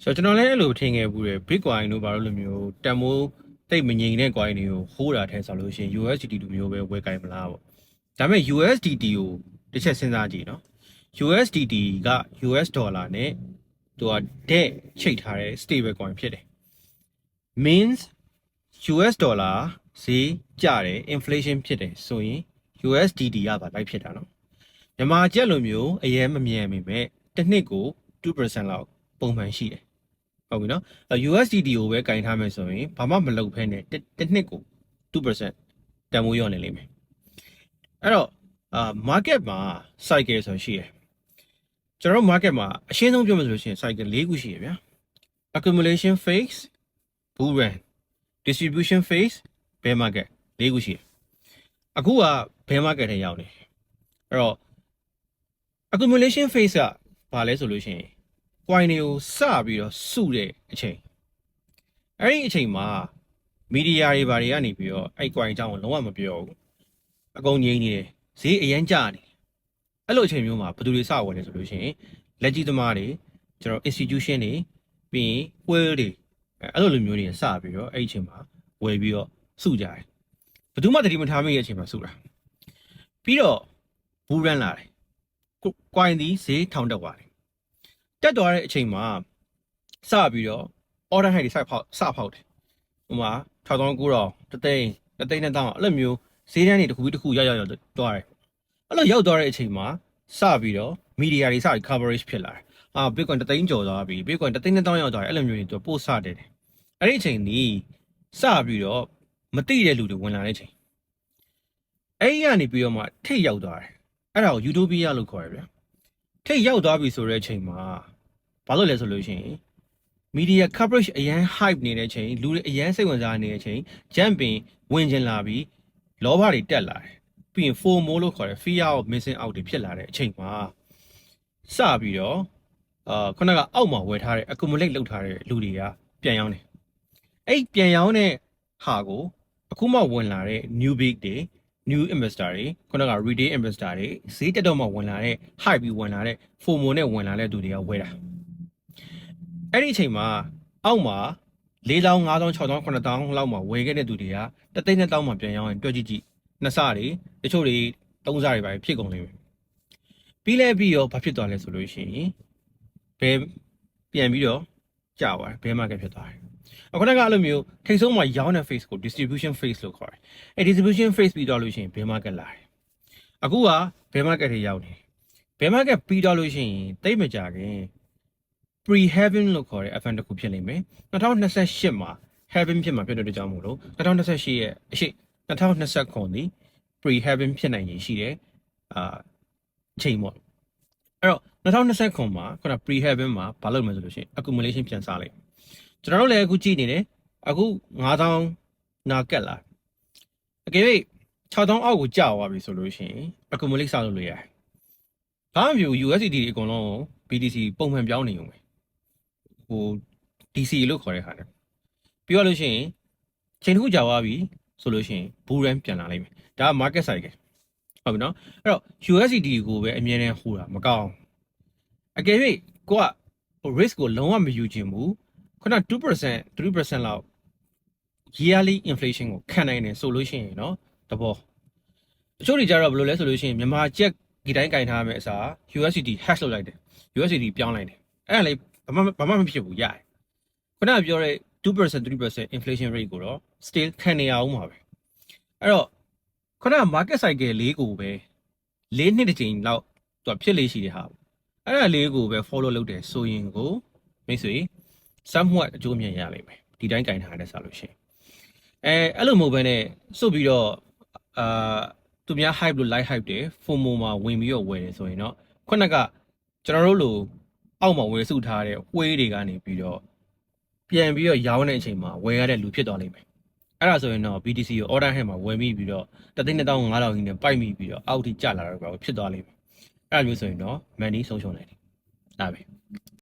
ဆိုတော့ကျွန်တော်လည်းအဲ့လိုထင်ခဲ့ဘူးတယ် Bitcoin တို့ဘာလို့လိုမျိုးတန်မိုးတိတ်မငြိမ်တဲ့ coin တွေကိုဟိုးတာထဲဆိုလို့ရှိရင် USDT လိုမျိုးပဲဝယ်ကြိုင်မလားပေါ့ဒါပေမဲ့ USDT ကိုတစ်ချက်စဉ်းစားကြည့်နော် USDT က US ဒေါ်လာနဲ့သူက debt ချိတ်ထားတဲ့ stable coin ဖြစ်တယ် means US ဒေါ်လာဈေးကျတယ် inflation ဖြစ်တယ်ဆိုရင် USDT ကပါလိုက်ဖြစ်တာနော်မြန်မာကျပ်လိုမျိုးအရင်မမြန်မိမဲ့တစ်နှစ်ကို 2% လောက်ပုံမှန်ရှိတယ်ဟုတ်ပြီနော် USDT ကိုပဲကင်ထားမယ်ဆိုရင်ဘာမှမလုပ်ဖဲနဲ့တစ်နှစ်ကို 2% တန်ဖိုးရော့နေလိမ့်မယ်အဲ့တော့market မှာ cycle ဆိုရှိတယ်ကျွန်တော် market မှာအရှင်းဆုံးပြောမှဆိုလို့ရှိရင် cycle ၄ခုရှိရဗျာ accumulation phase bull run distribution phase bear market ၄ခုရှိတယ်အခုက bear market ထဲရောက်နေအဲ့တော့ accumulation phase ကဘာလဲဆိုလို့ရှိရင် coin တွေကိုစပြီးတော့စုတဲ့အချိန်အဲ့ဒီအချိန်မှာ media တွေဘာတွေကနေပြီးတော့အဲ့ coin အကြောင်းကိုလုံးဝမပြောဘူးအကုန်ငြိမ်းနေတယ်ဈေးအရန်ကျနေအဲ့လိုအချိန်မျိုးမှာဘယ်သူတွေစဝယ်လဲဆိုလို့ရှိရင်လက်ကြီးသမားတွေကျွန်တော် institution တွေပြီးရင် whale တွေအဲ့လိုလူမျိုးတွေစပြီးတော့အဲ့ဒီအချိန်မှာဝယ်ပြီးတော့စုကြတယ်ဘယ်သူမှတတိမထားမိတဲ့အချိန်မှာစုတာပြီးတော့ bull run လာတယ် coin ဒီဈေးထောင်တက်သွားတယ်တက်သွားတဲ့အချိန်မှာစပြီးတော့ order high တွေစဖောက်တယ်ဟိုမှာ6900တသိန်းနဲ့တောင်းအဲ့လိုမျိုးဈေးတန်းတွေတစ်ခုပြီးတစ်ခုရောက်သွားတယ်အဲ့လိုရောက်သွားတဲ့အချိန်မှာစပြီးတော့ media တွေစပြီး coverage ဖြစ်လာတယ်Bitcoin တသိန်းကျော်သွားပြီ Bitcoin တသိန်းနဲ့တောင်းရောက်သွားတယ်အဲ့လိုမျိုးတွေသူပို့စတယ်အဲ့ဒီအချိန်นี้စပြီးတော့မသိတဲ့လူတွေဝင်လာတဲ့အချိန်အဲ့ဒီကနေပြီးတော့မှထိတ်ရောက်သွားတယ်အဲ့ဒါကို Utopia လို့ခေါ်ရဗျာထိတ်ရောက်သွားပြီဆိုတဲ့အချိန်မှာဘာလို့လဲဆိုလို့ရှိရင် media coverage အရန် hype နေတဲ့အချိန်လူတွေအရန်စိတ်ဝင်စားနေတဲ့အချိန် jumping ဝင်ကျင်လာပြီးလောဘတွေတက်လာတယ်ပြီးရင် FOMO လို့ခေါ်တဲ့ fear of missing out တွေဖြစ်လာတဲ့အချိန်မှာစပြီးတော့ခုနကအောက်မှာဝယ်ထားတဲ့ accumulate လုပ်ထားတဲ့လူတွေကပြန်ရောင်းတယ်အဲ့ပြန်ရောင်းတဲ့ဟာကိုအခုမှဝင်လာတဲ့ new big တွေ new investor တွေခုနက retail investor တွေဈေးတက်တော့မှဝင်လာတဲ့ hype ပြီးဝင်လာတဲ့ FOMO နဲ့ဝင်လာတဲ့သူတွေကဝယ်တာအဲ့ဒီအချိန်မှာအောက်မှာ4,000 5,000 6,000 9,000လောက်မှာဝယ်ခဲ့တဲ့သူတွေကတသိန်းနဲ့တောင်းမှပြန်ရောင်းရင်တွက်ကြည့်နှစ်ဆတွေတချို့တွေသုံးဆတွေပဲဖြစ်ကုန်လိမ့်မယ်ပြီးလဲပြီးရောဘာဖြစ်သွားလဲဆိုလို့ရှိရင်ဘယ်ပြန်ပြီးတော့ကြာသွားတယ်ဘယ်မှာကဖြစ်သွားတယ်အခုနကအဲ့လိုမျိုးထိတ်ဆုံးမှာရောင်းတဲ့ phase ကို distribution phase လို့ခေါ်တယ်အဲ့ distribution phase ပြီးတော့လို့ရှိရင်ဘယ်မှာကလာတယ်အခုကဘယ်မှာကတွေရောက်နေဘယ်မှာကပြီးတော့လို့ရှိရင်တိတ်မကြခင်pre heaven လို့ခေါ်တဲ့ event တစ်ခုဖြစ်နေမယ်2028မှာ heaven ဖြစ်မှာဖြစ်တဲ့ကြောင့်မို့လို့2028ရဲ့အရှိ2029ဒီ pre heaven ဖြစ်နိုင်ရင်ရှိတယ်အချိန်ပေါ့အဲ့တော့2029မှာခုန pre heaven မှာဘာလုပ်မလဲဆိုလို့ရှိရင် accumulation ပြန်စားလိုက်ကျွန်တော်တို့လည်းအခုကြည့်နေတယ်အခု9000နာကက်လာအကယ်၍6000အောက်ကိုကျသွားပြီဆိုလို့ရှိရင် accumulate စားလို့ရတယ်ဘာမှမဖြစ်ဘူး USDT တွေအကုန်လုံး BTC ပုံမှန်ပြောင်းနေုံပဲဟို DC လို့ခေါ်တဲ့ဟာနဲ့ပြီးတော့လို့ရှိရင်ချိန်တစ်ခုကြာသွားပြီဆိုလို့ရှိရင် bull run ပြန်လာလိမ့်မယ်ဒါက market cycle ဟုတ်ပြီနော်အဲ့တော့ USDT ကိုပဲအမြဲတမ်းဟိုတာမကောင်းအကယ်၍ကိုက risk ကိုလုံးဝမယူချင်ဘူးခုန 2% 3% လောက် yearly inflation ကိုခံနိုင်တယ်ဆိုလို့ရှိရင်เนาะတဘောတချို့တွေကြတော့ဘယ်လိုလဲဆိုလို့ရှိရင်မြန်မာကျပ်ဒီတိုင်းကင်ထားရမယ့်အစား USDT hash လုပ်လိုက်တယ် USDT ပြောင်းလိုက်တယ်အဲ့ဒါလေဘာမှမဖြစ်ဘူးရတယ်ခုနကပြောတဲ့ 2% 3% inflation rate ကိုတော့ still ခံနေရအောင်ပါပဲအဲ့တော့ခုနက market cycle လေးကိုပဲ၄နှစ်တစ်ချိန်လောက်သူဖြစ်လေရှိတဲ့ဟာအဲ့ဒါလေးကိုပဲ follow လုပ်တယ်ဆိုရင်ကိုမိတ်ဆွေ somewhat အကျိုးမြင်ရလိမ့်မယ်ဒီတိုင်းကင်ထားတဲ့ဆိုလို့ရှိရင်အဲ့လိုမဟုတ်ဘဲနဲ့စုပ်ပြီးတော့သူများ hype လို့ live hype တယ် FOMO မှာဝင်ပြီးတော့ဝယ်တယ်ဆိုရင်တော့ခုနကကျွန်တော်တို့လိုအောက်မှာဝယ်စုထားတဲ့ဝှေးတွေကနေပြီးတော့ပြန်ပြီးတော့ရောင်းတဲ့အချိန်မှာဝယ်ရတဲ့လူဖြစ်သွားလိမ့်မယ်အဲ့ဒါဆိုရင်တော့ BTC ကို order hand မှာဝယ်မိပြီးတော့တသိန်းနဲ့တောင်း9000ကြီးနဲ့ပိုက်မိပြီးတော့အောက်ထိကျလာတော့ဖြစ်သွားလိမ့်မယ်အဲ့ဒါမျိုးဆိုရင်တော့ money ဆုံးရှုံးနိုင်တယ်ဒါပဲ